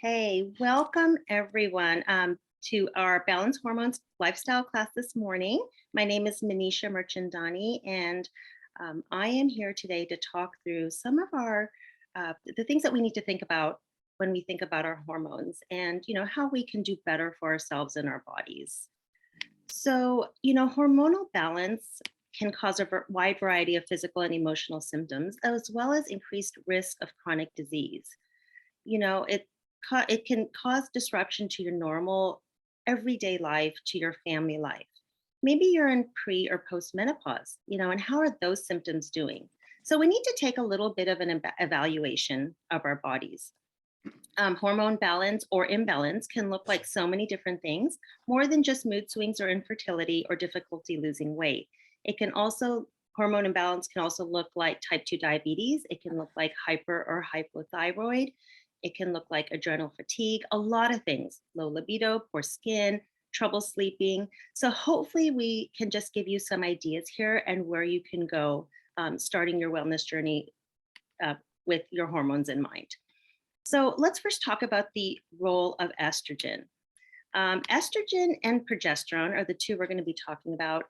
Okay, welcome everyone to our Balance Hormones lifestyle class this morning. My name is Manisha Merchandani, and I am here today to talk through some of the things that we need to think about when we think about our hormones, and how we can do better for ourselves and our bodies. So, hormonal balance can cause a wide variety of physical and emotional symptoms, as well as increased risk of chronic disease. It can cause disruption to your normal everyday life, to your family life. Maybe you're in pre or post menopause, and how are those symptoms doing? So we need to take a little bit of an evaluation of our bodies. Hormone balance or imbalance can look like so many different things, more than just mood swings or infertility or difficulty losing weight. It can also Hormone imbalance can also look like type 2 diabetes. It can look like hyper or hypothyroid. It can look like adrenal fatigue, a lot of things, low libido, poor skin, trouble sleeping. So hopefully we can just give you some ideas here and where you can go starting your wellness journey with your hormones in mind. So let's first talk about the role of estrogen. Estrogen and progesterone are the two we're going to be talking about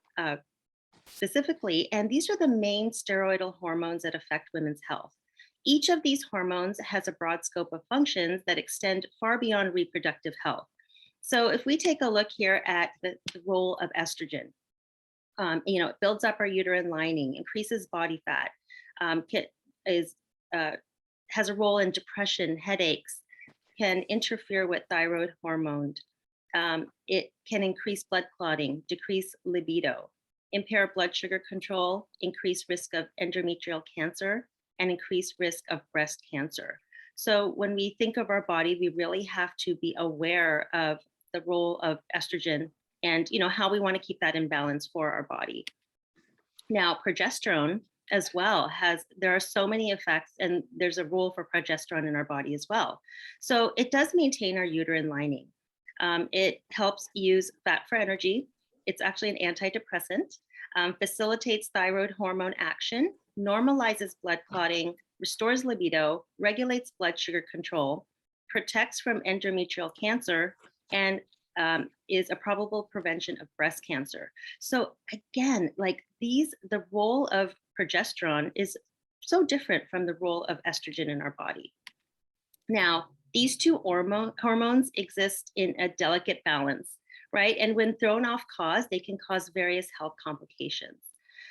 specifically, and these are the main steroidal hormones that affect women's health. Each of these hormones has a broad scope of functions that extend far beyond reproductive health. So if we take a look here at the role of estrogen, it builds up our uterine lining, increases body fat, is has a role in depression, headaches, can interfere with thyroid hormone. It can increase blood clotting, decrease libido, impair blood sugar control, increase risk of endometrial cancer, and increase risk of breast cancer. So when we think of our body, we really have to be aware of the role of estrogen and how we want to keep that in balance for our body. Now, progesterone as well there are so many effects, and there's a role for progesterone in our body as well. So it does maintain our uterine lining. It helps use fat for energy. It's actually an antidepressant, facilitates thyroid hormone action, normalizes blood clotting, restores libido, regulates blood sugar control, protects from endometrial cancer, and is a probable prevention of breast cancer. So again, the role of progesterone is so different from the role of estrogen in our body. Now, these two hormones exist in a delicate balance, right? And when thrown off cause, they can cause various health complications.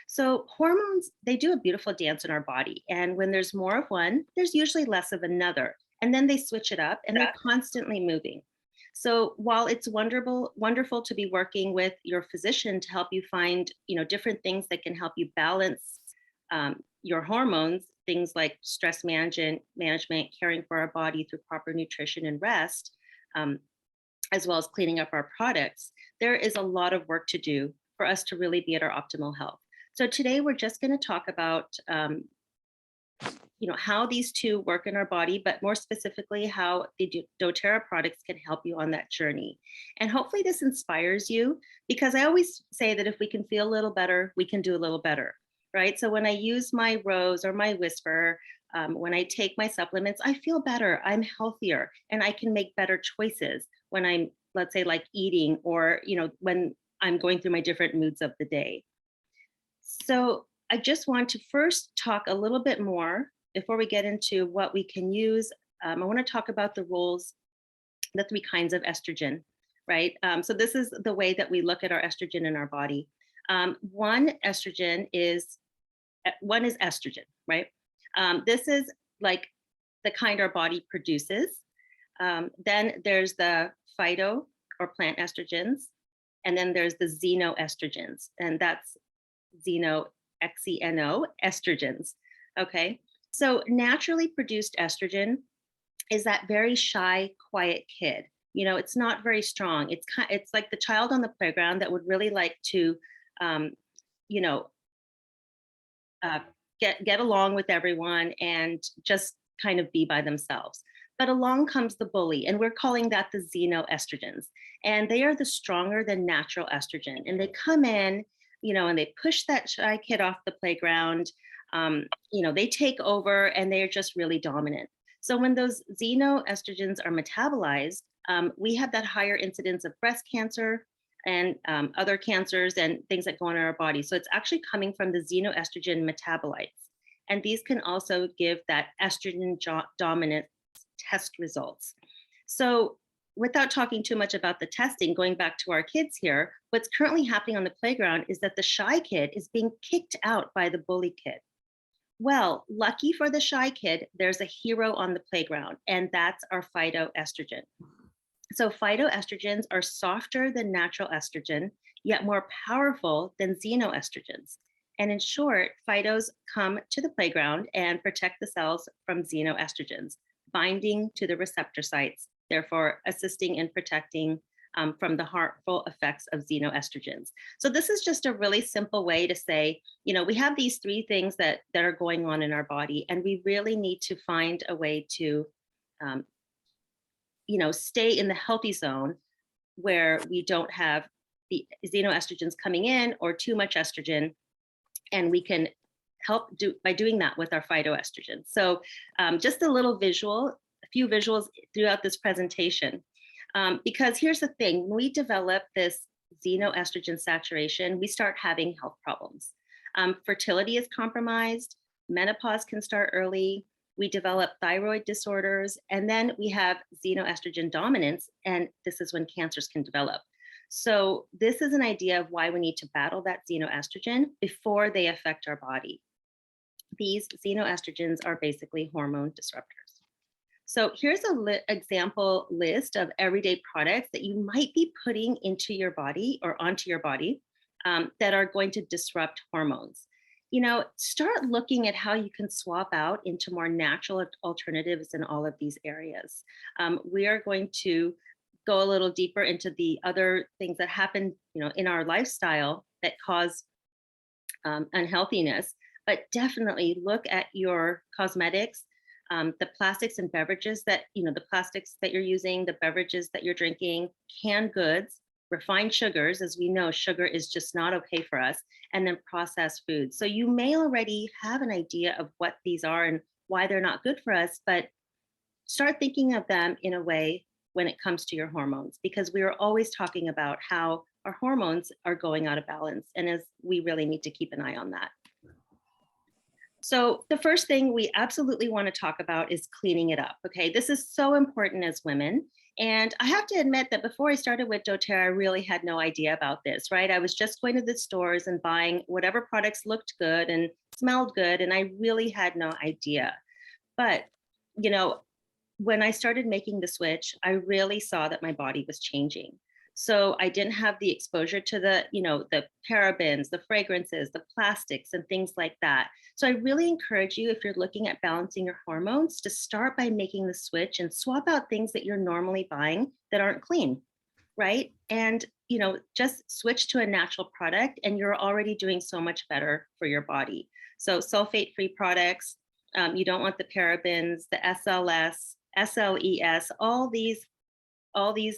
So hormones, they do a beautiful dance in our body. And when there's more of one, there's usually less of another. And then they switch it up and they're constantly moving. So while it's wonderful to be working with your physician to help you find, different things that can help you balance your hormones, things like stress management, caring for our body through proper nutrition and rest, as well as cleaning up our products, there is a lot of work to do for us to really be at our optimal health. So today we're just going to talk about how these two work in our body, but more specifically how the doTERRA products can help you on that journey. And hopefully this inspires you, because I always say that if we can feel a little better, we can do a little better, right? So when I use my Rose or my Whisper, when I take my supplements, I feel better, I'm healthier, and I can make better choices when I'm, let's say, like eating, or, when I'm going through my different moods of the day. So I just want to first talk a little bit more before we get into what we can use. I want to talk about the three kinds of estrogen, right? So this is the way that we look at our estrogen in our body. One is estrogen, right? This is like the kind our body produces. Then there's the phyto or plant estrogens, and then there's the xenoestrogens, and that's XENO estrogens. Okay, so naturally produced estrogen is that very shy, quiet kid. It's not very strong. It's like the child on the playground that would really like to, you know, get along with everyone and just kind of be by themselves. But along comes the bully, and we're calling that the xenoestrogens. And they are the stronger than natural estrogen. And they come in, and they push that shy kid off the playground. They take over and they're just really dominant. So when those xenoestrogens are metabolized, we have that higher incidence of breast cancer and other cancers and things that go on in our body. So it's actually coming from the xenoestrogen metabolites. And these can also give that estrogen dominant test results. So without talking too much about the testing, going back to our kids here, what's currently happening on the playground is that the shy kid is being kicked out by the bully kid. Well, lucky for the shy kid, there's a hero on the playground, and that's our phytoestrogen. So, phytoestrogens are softer than natural estrogen, yet more powerful than xenoestrogens. And in short, phytos come to the playground and protect the cells from xenoestrogens, binding to the receptor sites, therefore assisting in protecting from the harmful effects of xenoestrogens. So this is just a really simple way to say, we have these three things that are going on in our body, and we really need to find a way to, um, stay in the healthy zone where we don't have the xenoestrogens coming in or too much estrogen, and we can help by doing that with our phytoestrogen. So just a little visual, a few visuals throughout this presentation. Because here's the thing, when we develop this xenoestrogen saturation, we start having health problems. Fertility is compromised, menopause can start early, we develop thyroid disorders, and then we have xenoestrogen dominance, and this is when cancers can develop. So this is an idea of why we need to battle that xenoestrogen before they affect our body. These xenoestrogens are basically hormone disruptors. So here's an example list of everyday products that you might be putting into your body or onto your body that are going to disrupt hormones. Start looking at how you can swap out into more natural alternatives in all of these areas. We are going to go a little deeper into the other things that happen, in our lifestyle that cause unhealthiness, but definitely look at your cosmetics, the plastics and beverages that, the plastics that you're using, the beverages that you're drinking, canned goods, refined sugars, as we know, sugar is just not okay for us, and then processed foods. So you may already have an idea of what these are and why they're not good for us, but start thinking of them in a way when it comes to your hormones, because we are always talking about how our hormones are going out of balance, and as we really need to keep an eye on that. So the first thing we absolutely want to talk about is cleaning it up. Okay, this is so important as women. And I have to admit that before I started with doTERRA, I really had no idea about this, right? I was just going to the stores and buying whatever products looked good and smelled good, and I really had no idea. But, when I started making the switch, I really saw that my body was changing. So I didn't have the exposure to the parabens, the fragrances, the plastics, and things like that. So I really encourage you, if you're looking at balancing your hormones, to start by making the switch and swap out things that you're normally buying that aren't clean, right? And just switch to a natural product, and you're already doing so much better for your body. So sulfate-free products, you don't want the parabens, the SLS, SLES, all these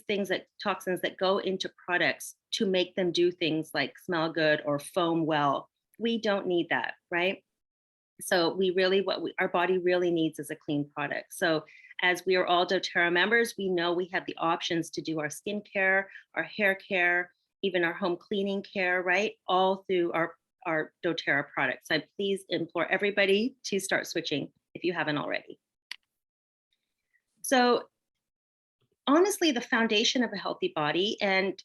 things, that toxins that go into products to make them do things like smell good or foam well. We don't need that, right? So our body really needs is a clean product. So as we are all doTERRA members, we know we have the options to do our skincare, our hair care, even our home cleaning care, right? All through our doTERRA products. So I please implore everybody to start switching if you haven't already. So honestly, the foundation of a healthy body and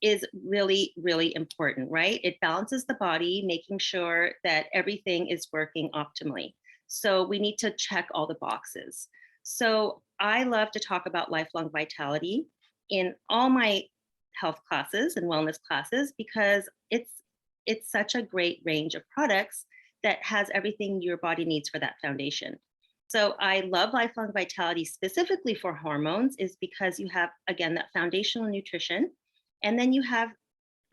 is really, really important, right? It balances the body, making sure that everything is working optimally. So we need to check all the boxes. So I love to talk about lifelong vitality in all my health classes and wellness classes, because it's such a great range of products that has everything your body needs for that foundation. So I love lifelong vitality specifically for hormones, is because you have, again, that foundational nutrition, and then you have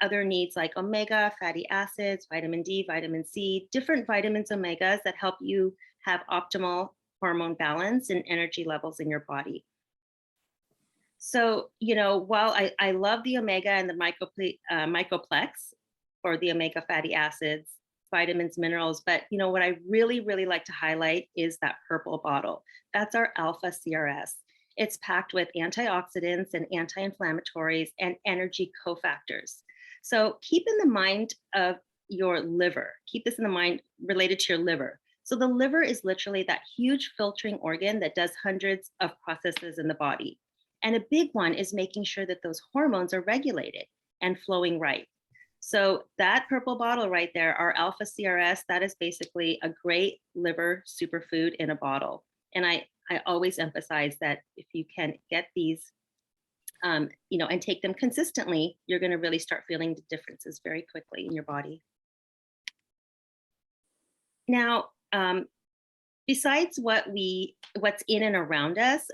other needs like omega fatty acids, vitamin D, vitamin C, different vitamins, omegas that help you have optimal hormone balance and energy levels in your body. So, while I love the omega and the mycoplex, or the omega fatty acids, vitamins, minerals. But what I really, really like to highlight is that purple bottle. That's our alpha CRS. It's packed with antioxidants and anti-inflammatories and energy cofactors. So keep in the mind of your liver. Keep this in the mind related to your liver. So the liver is literally that huge filtering organ that does hundreds of processes in the body. And a big one is making sure that those hormones are regulated and flowing right. So that purple bottle right there, our alpha CRS, that is basically a great liver superfood in a bottle. And I always emphasize that if you can get these, and take them consistently, you're going to really start feeling the differences very quickly in your body. Now, besides what's in and around us,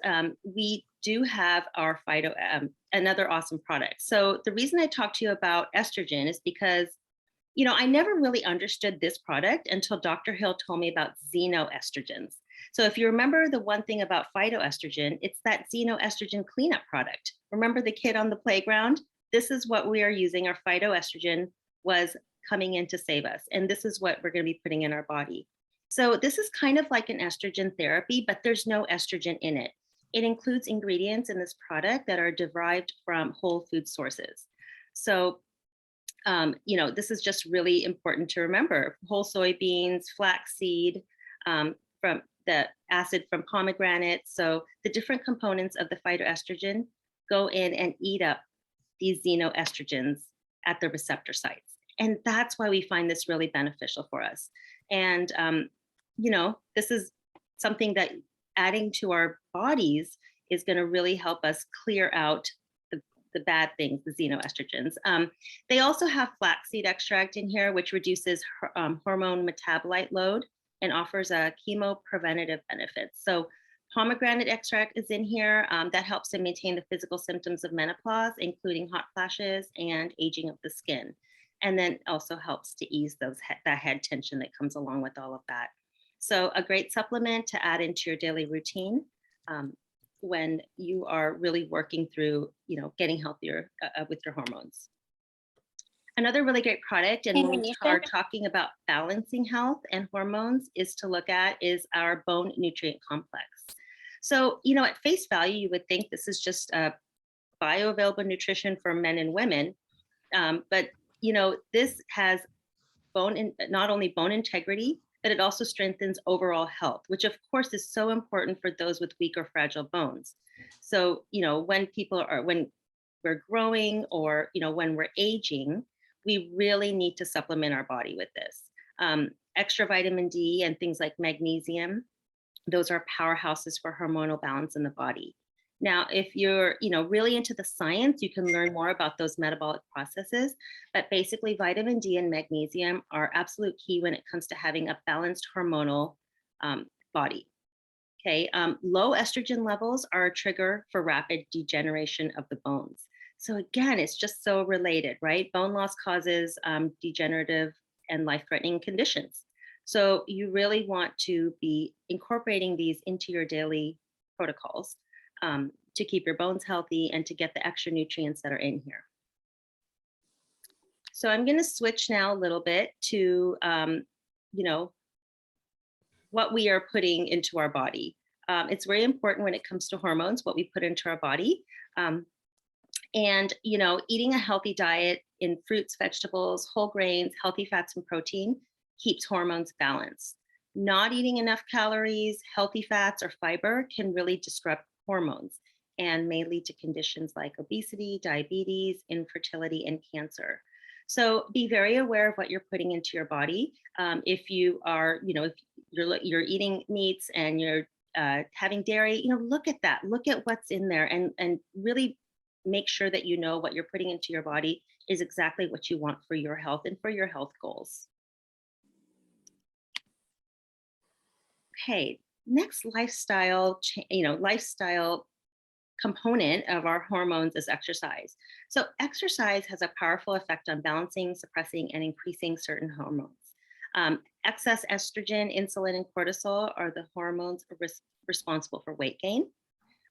we do have our another awesome product. So the reason I talked to you about estrogen is because, I never really understood this product until Dr. Hill told me about xenoestrogens. So if you remember the one thing about phytoestrogen, it's that xenoestrogen cleanup product. Remember the kid on the playground? This is what we are using. Our phytoestrogen was coming in to save us. And this is what we're going to be putting in our body. So this is kind of like an estrogen therapy, but there's no estrogen in it. It includes ingredients in this product that are derived from whole food sources. So, this is just really important to remember. Whole soybeans, flaxseed, from the acid from pomegranate. So the different components of the phytoestrogen go in and eat up these xenoestrogens at the receptor sites. And that's why we find this really beneficial for us. And, this is something that adding to our bodies is going to really help us clear out the bad things, the xenoestrogens. They also have flaxseed extract in here, which reduces hormone metabolite load and offers a chemopreventative benefits. So pomegranate extract is in here. That helps to maintain the physical symptoms of menopause, including hot flashes and aging of the skin. And then also helps to ease that head tension that comes along with all of that. So a great supplement to add into your daily routine when you are really working through, getting healthier with your hormones. Another really great product, and when we are talking about balancing health and hormones, is to look at is our bone nutrient complex. So, at face value, you would think this is just bioavailable nutrition for men and women, but this has not only bone integrity, but it also strengthens overall health, which of course is so important for those with weak or fragile bones. So, when we're growing or, when we're aging, we really need to supplement our body with this. Extra vitamin D and things like magnesium, those are powerhouses for hormonal balance in the body. Now, if you're, really into the science, you can learn more about those metabolic processes. But basically, vitamin D and magnesium are absolute key when it comes to having a balanced hormonal body. Okay, low estrogen levels are a trigger for rapid degeneration of the bones. So again, it's just so related, right? Bone loss causes degenerative and life-threatening conditions. So you really want to be incorporating these into your daily protocols to keep your bones healthy and to get the extra nutrients that are in here. So I'm going to switch now a little bit to, what we are putting into our body. It's very important when it comes to hormones, what we put into our body. And, eating a healthy diet in fruits, vegetables, whole grains, healthy fats, and protein keeps hormones balanced. Not eating enough calories, healthy fats, or fiber can really disrupt hormones and may lead to conditions like obesity, diabetes, infertility, and cancer. So be very aware of what you're putting into your body. If you are, if you're eating meats and you're having dairy, look at that. Look at what's in there and really make sure that you know what you're putting into your body is exactly what you want for your health and for your health goals. Okay, next lifestyle component of our hormones is exercise. So exercise has a powerful effect on balancing, suppressing, and increasing certain hormones. Excess estrogen, insulin, and cortisol are the hormones responsible for weight gain,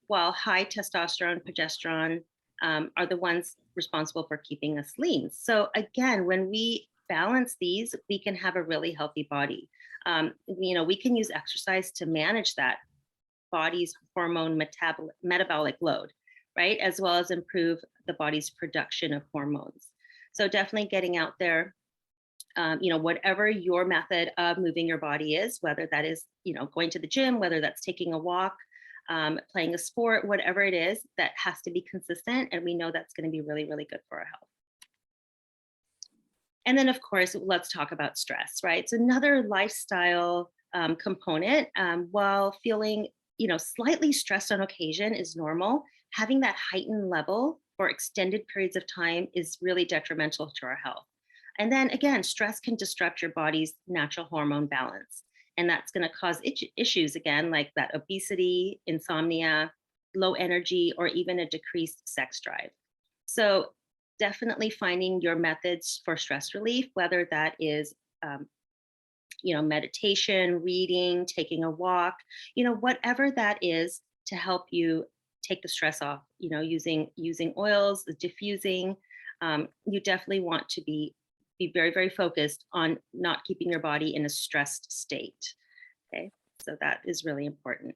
while high testosterone, progesterone are the ones responsible for keeping us lean. So again, when we balance these, we can have a really healthy body. We can use exercise to manage that body's hormone metabolic load, right? As well as improve the body's production of hormones. So definitely getting out there, whatever your method of moving your body is, whether that is, going to the gym, whether that's taking a walk, playing a sport, whatever it is, that has to be consistent. And we know that's going to be really, really good for our health. And then, of course, let's talk about stress, right? So another lifestyle component, while feeling, slightly stressed on occasion is normal, having that heightened level for extended periods of time is really detrimental to our health. And then again, stress can disrupt your body's natural hormone balance. And that's going to cause issues again, like that obesity, insomnia, low energy, or even a decreased sex drive. So definitely finding your methods for stress relief, whether that is, meditation, reading, taking a walk, whatever that is to help you take the stress off, using oils, diffusing. You definitely want to be very, very focused on not keeping your body in a stressed state. Okay, so that is really important.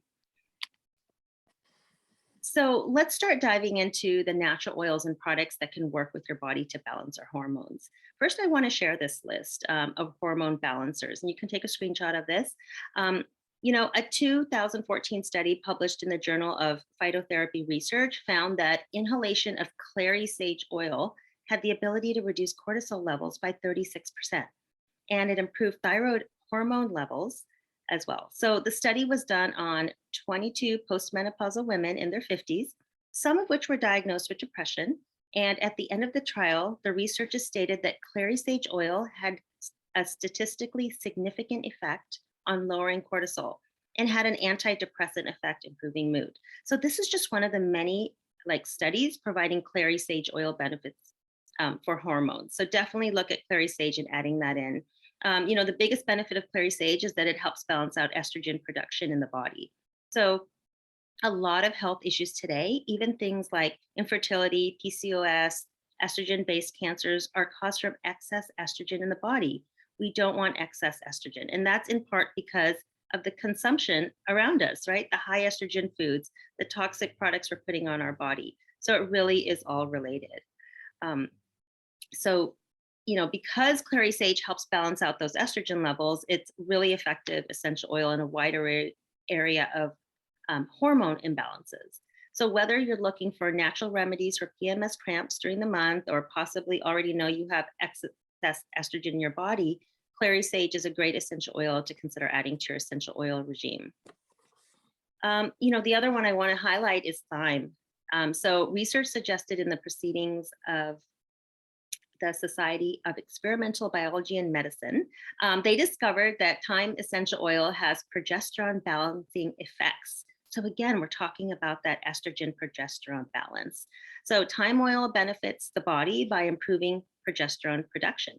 So let's start diving into the natural oils and products that can work with your body to balance our hormones. First, I want to share this list of hormone balancers, and you can take a screenshot of this. A 2014 study published in the Journal of Phytotherapy Research found that inhalation of clary sage oil had the ability to reduce cortisol levels by 36%, and it improved thyroid hormone levels as well. So the study was done on 22 postmenopausal women in their 50s, some of which were diagnosed with depression. And at the end of the trial, the researchers stated that clary sage oil had a statistically significant effect on lowering cortisol and had an antidepressant effect, improving mood. So this is just one of the many studies providing clary sage oil benefits for hormones. So definitely look at clary sage and adding that in. The biggest benefit of clary sage is that it helps balance out estrogen production in the body. So a lot of health issues today, even things like infertility, PCOS, estrogen-based cancers, are caused from excess estrogen in the body. We don't want excess estrogen. And that's in part because of the consumption around us, right? The high estrogen foods, the toxic products we're putting on our body. So it really is all related. Because clary sage helps balance out those estrogen levels, it's really effective essential oil in a wider area of hormone imbalances. So whether you're looking for natural remedies for PMS cramps during the month, or possibly already know you have excess estrogen in your body, clary sage is a great essential oil to consider adding to your essential oil regime. The other one I want to highlight is thyme. So research suggested in the proceedings of the Society of Experimental Biology and Medicine, they discovered that thyme essential oil has progesterone balancing effects. So again, we're talking about that estrogen progesterone balance. So thyme oil benefits the body by improving progesterone production.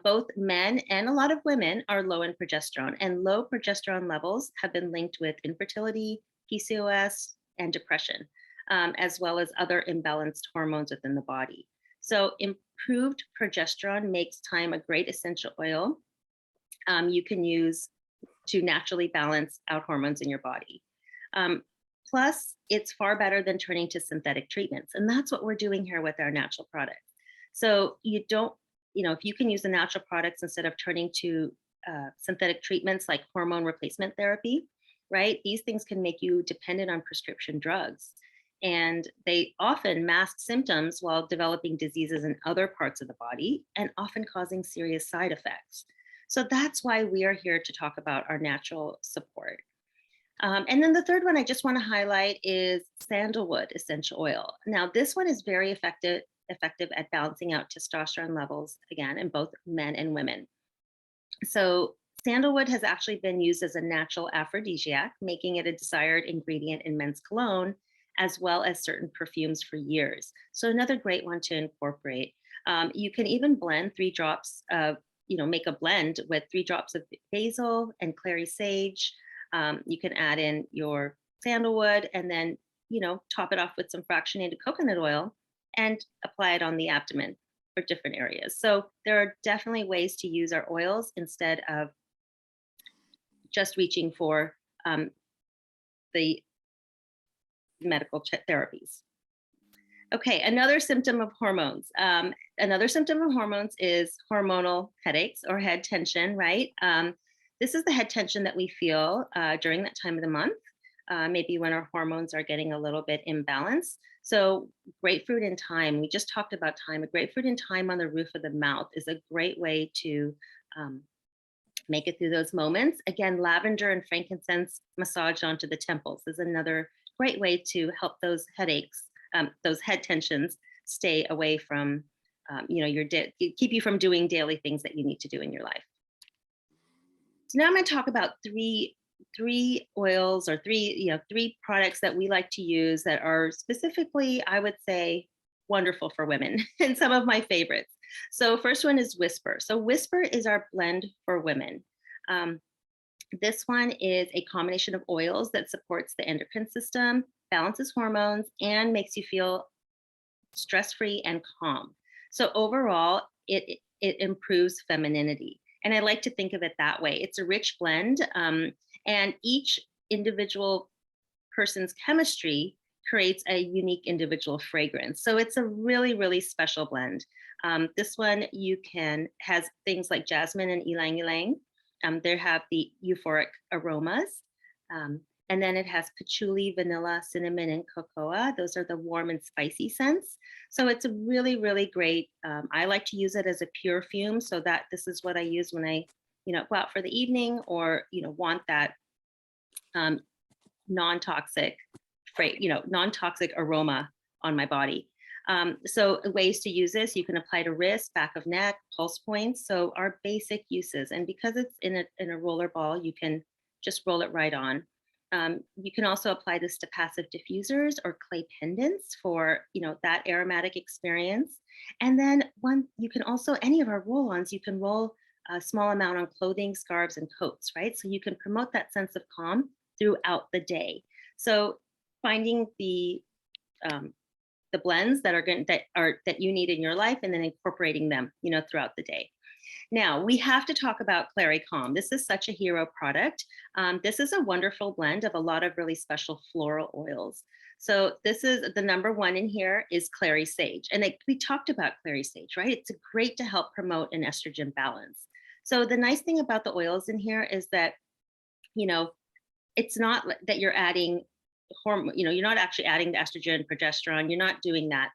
Both men and a lot of women are low in progesterone, and low progesterone levels have been linked with infertility, PCOS, and depression, as well as other imbalanced hormones within the body. So improved progesterone makes thyme a great essential oil you can use to naturally balance out hormones in your body. Plus, it's far better than turning to synthetic treatments. And that's what we're doing here with our natural products. So if you can use the natural products instead of turning to synthetic treatments like hormone replacement therapy, right? These things can make you dependent on prescription drugs. And they often mask symptoms while developing diseases in other parts of the body and often causing serious side effects. So that's why we are here to talk about our natural support. And then the third one I just want to highlight is sandalwood essential oil. Now, this one is very effective at balancing out testosterone levels, again, in both men and women. So sandalwood has actually been used as a natural aphrodisiac, making it a desired ingredient in men's cologne, as well as certain perfumes for years. So another great one to incorporate. You can even blend 3 drops of, make a blend with 3 drops of basil and clary sage. You can add in your sandalwood and then, top it off with some fractionated coconut oil and apply it on the abdomen. for different areas. So there are definitely ways to use our oils instead of just reaching for the medical therapies. Okay, another symptom of hormones. Another symptom of hormones is hormonal headaches or head tension, right? This is the head tension that we feel during that time of the month, maybe when our hormones are getting a little bit imbalanced. So, grapefruit and thyme, we just talked about thyme. A grapefruit and thyme on the roof of the mouth is a great way to um, make it through those moments. Again, lavender and frankincense massaged onto the temples is another great way to help those headaches, those head tensions, stay away from, keep you from doing daily things that you need to do in your life. So now I'm going to talk about three oils or three products that we like to use that are specifically, I would say, wonderful for women and some of my favorites. So first one is Whisper. So Whisper is our blend for women. Um, this one is a combination of oils that supports the endocrine system, balances hormones, and makes you feel stress-free and calm. So overall, it improves femininity. And I like to think of it that way. It's a rich blend, and each individual person's chemistry creates a unique individual fragrance. So it's a really, really special blend. This one has things like jasmine and ylang ylang. There have the euphoric aromas. And then it has patchouli, vanilla, cinnamon, and cocoa. Those are the warm and spicy scents. So it's a really, really great. I like to use it as a pure fume, so that this is what I use when I, go out for the evening or want that um, non-toxic, non-toxic aroma on my body. So ways to use this: you can apply to wrist, back of neck, pulse points. So our basic uses, and because it's in a roller ball, you can just roll it right on. You can also apply this to passive diffusers or clay pendants for that aromatic experience. And then you can also, any of our roll-ons, you can roll a small amount on clothing, scarves, and coats, right? So you can promote that sense of calm throughout the day. So finding the blends that you need in your life, and then incorporating them throughout the day. Now, we have to talk about Cary Calm. This is such a hero product. This is a wonderful blend of a lot of really special floral oils. So this is the number one in here is clary sage. And we talked about clary sage, right? It's great to help promote an estrogen balance. So the nice thing about the oils in here is that, it's not that you're adding hormone, you're not actually adding the estrogen, progesterone, you're not doing that.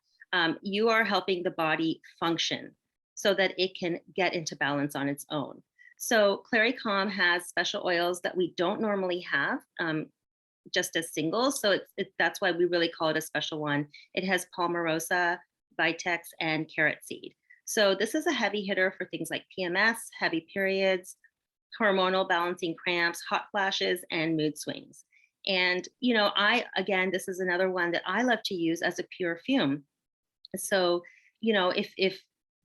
You are helping the body function so that it can get into balance on its own. So Cary Calm has special oils that we don't normally have just as singles. So that's why we really call it a special one. It has palmarosa, vitex, and carrot seed. So this is a heavy hitter for things like PMS, heavy periods, hormonal balancing cramps, hot flashes, and mood swings. And, this is another one that I love to use as a pure fume. So, if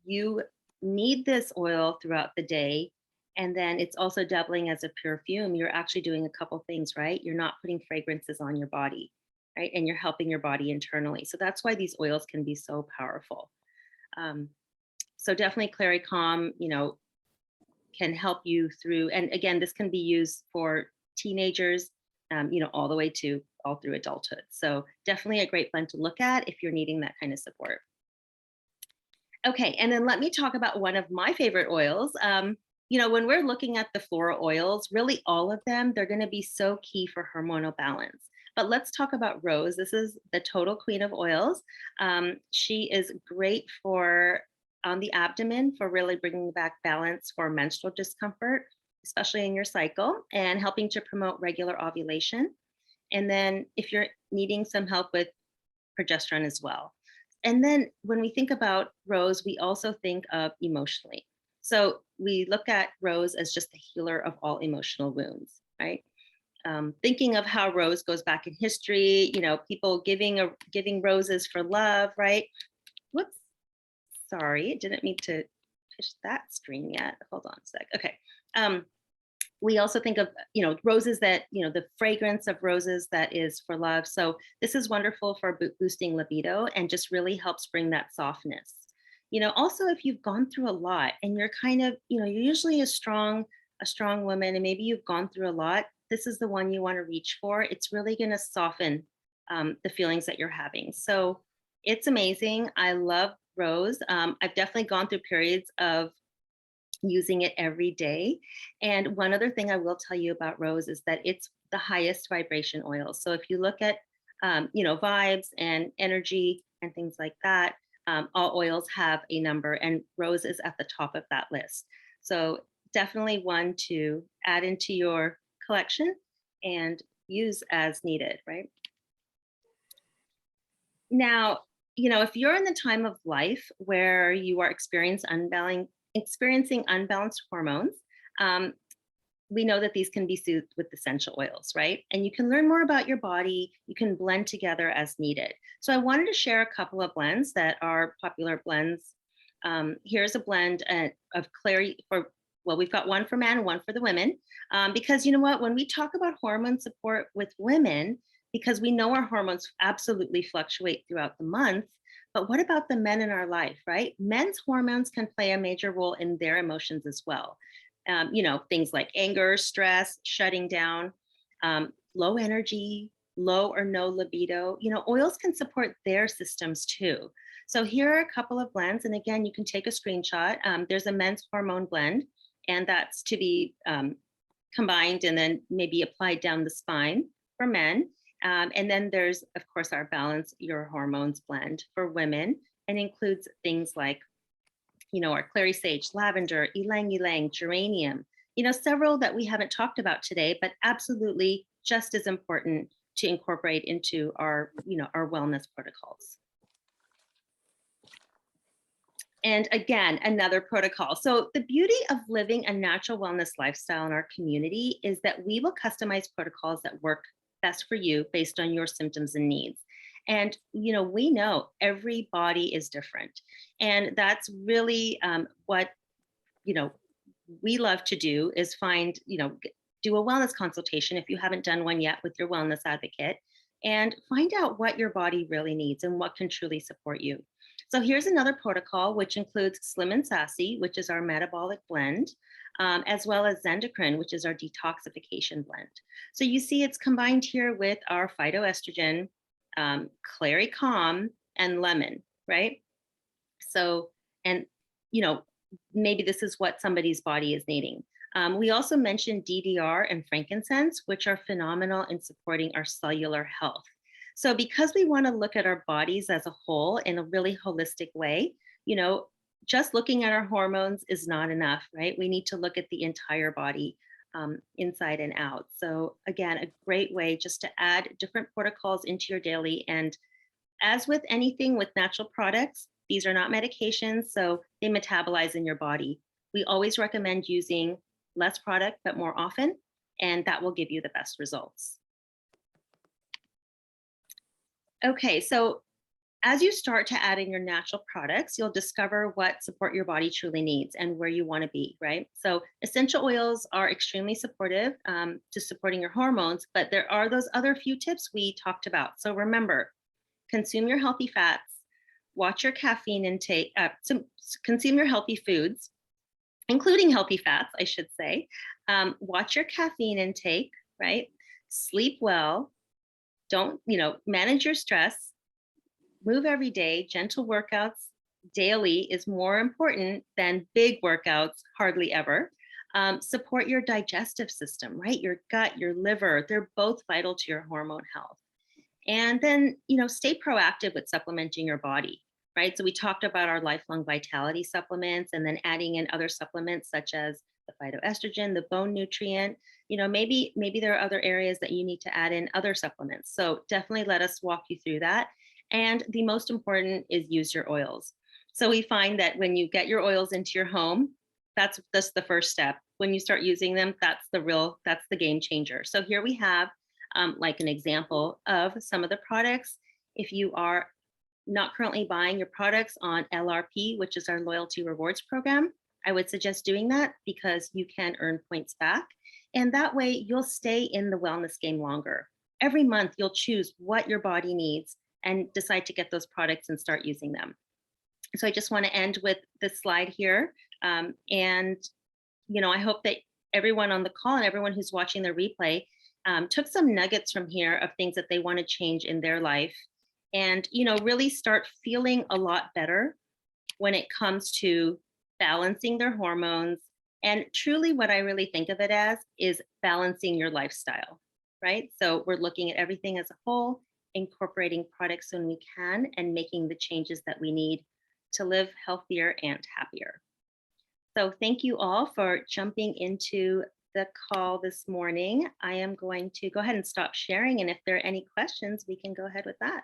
you need this oil throughout the day, and then it's also doubling as a perfume, you're actually doing a couple things, right? You're not putting fragrances on your body, right? And you're helping your body internally. So that's why these oils can be so powerful. So definitely Cary Calm, can help you through. And again, this can be used for teenagers, all the way to all through adulthood. So definitely a great blend to look at if you're needing that kind of support. Okay, and then let me talk about one of my favorite oils. When we're looking at the floral oils, really all of them, they're going to be so key for hormonal balance. But let's talk about rose. This is the total queen of oils. She is great for on the abdomen for really bringing back balance for menstrual discomfort, especially in your cycle, and helping to promote regular ovulation. And then if you're needing some help with progesterone as well. And then when we think about rose, we also think of emotionally. So we look at rose as just the healer of all emotional wounds, right? Thinking of how rose goes back in history, people giving roses for love, right? Whoops, sorry, didn't mean to push that screen yet. Hold on a sec. Okay. We also think of, roses that, the fragrance of roses that is for love. So this is wonderful for boosting libido and just really helps bring that softness. Also if you've gone through a lot and you're kind of, you're usually a strong woman and maybe you've gone through a lot, this is the one you want to reach for. It's really going to soften the feelings that you're having. So it's amazing. I love rose. I've definitely gone through periods of using it every day. And one other thing I will tell you about rose is that it's the highest vibration oil. So if you look at, vibes and energy and things like that, all oils have a number, and rose is at the top of that list. So definitely one to add into your collection and use as needed, right? Now, if you're in the time of life where you are experiencing unbalanced hormones, um, we know that these can be soothed with essential oils, right? And you can learn more about your body. You can blend together as needed. So I wanted to share a couple of blends that are popular blends. Here's a blend of Clary for, well, we've got one for men and one for the women. Because you know what, when we talk about hormone support with women, because we know our hormones absolutely fluctuate throughout the month, but what about the men in our life, right? Men's hormones can play a major role in their emotions as well. Things like anger, stress, shutting down, low energy, low or no libido. Oils can support their systems too. So here are a couple of blends. And again, you can take a screenshot. There's a men's hormone blend, and that's to be combined and then maybe applied down the spine for men. And then there's, of course, our Balance Your Hormones blend for women, and includes things like, our clary sage, lavender, ylang ylang, geranium, several that we haven't talked about today, but absolutely just as important to incorporate into our wellness protocols. And again, another protocol. So the beauty of living a natural wellness lifestyle in our community is that we will customize protocols that work best for you based on your symptoms and needs. And we know every body is different, and that's really what you know we love to do is find do a wellness consultation if you haven't done one yet with your wellness advocate, and find out what your body really needs and what can truly support you. So here's another protocol, which includes Slim and Sassy, which is our metabolic blend, as well as Zendocrine, which is our detoxification blend. So you see it's combined here with our phytoestrogen, Cary Calm, and lemon, right? So, and you know, maybe this is what somebody's body is needing. We also mentioned DDR and frankincense, which are phenomenal in supporting our cellular health. So, because we want to look at our bodies as a whole in a really holistic way, just looking at our hormones is not enough, right? We need to look at the entire body, inside and out. So, again, a great way just to add different protocols into your daily. And as with anything with natural products, these are not medications, so they metabolize in your body. We always recommend using less product, but more often, and that will give you the best results. Okay, so as you start to add in your natural products, you'll discover what support your body truly needs and where you want to be, right? So, essential oils are extremely supportive to supporting your hormones, but there are those other few tips we talked about. So, remember, consume your healthy fats, watch your caffeine intake, consume your healthy foods, including healthy fats, I should say. Watch your caffeine intake, right? Sleep well. Don't, manage your stress, move every day. Gentle workouts daily is more important than big workouts, hardly ever. Support your digestive system, right? Your gut, your liver, they're both vital to your hormone health. And then, stay proactive with supplementing your body, right? So we talked about our lifelong vitality supplements, and then adding in other supplements such as the phytoestrogen, the bone nutrient. Maybe there are other areas that you need to add in other supplements. So definitely let us walk you through that. And the most important is use your oils. So we find that when you get your oils into your home, that's the first step. When you start using them, that's the game changer. So here we have like an example of some of the products. If you are not currently buying your products on LRP, which is our loyalty rewards program, I would suggest doing that because you can earn points back. And that way you'll stay in the wellness game longer. Every month you'll choose what your body needs and decide to get those products and start using them. So I just want to end with this slide here. And, I hope that everyone on the call and everyone who's watching the replay took some nuggets from here of things that they want to change in their life and, really start feeling a lot better when it comes to balancing their hormones. And truly, what I really think of it as is balancing your lifestyle, right? So we're looking at everything as a whole, incorporating products when we can, and making the changes that we need to live healthier and happier. So thank you all for jumping into the call this morning. I am going to go ahead and stop sharing. And if there are any questions, we can go ahead with that.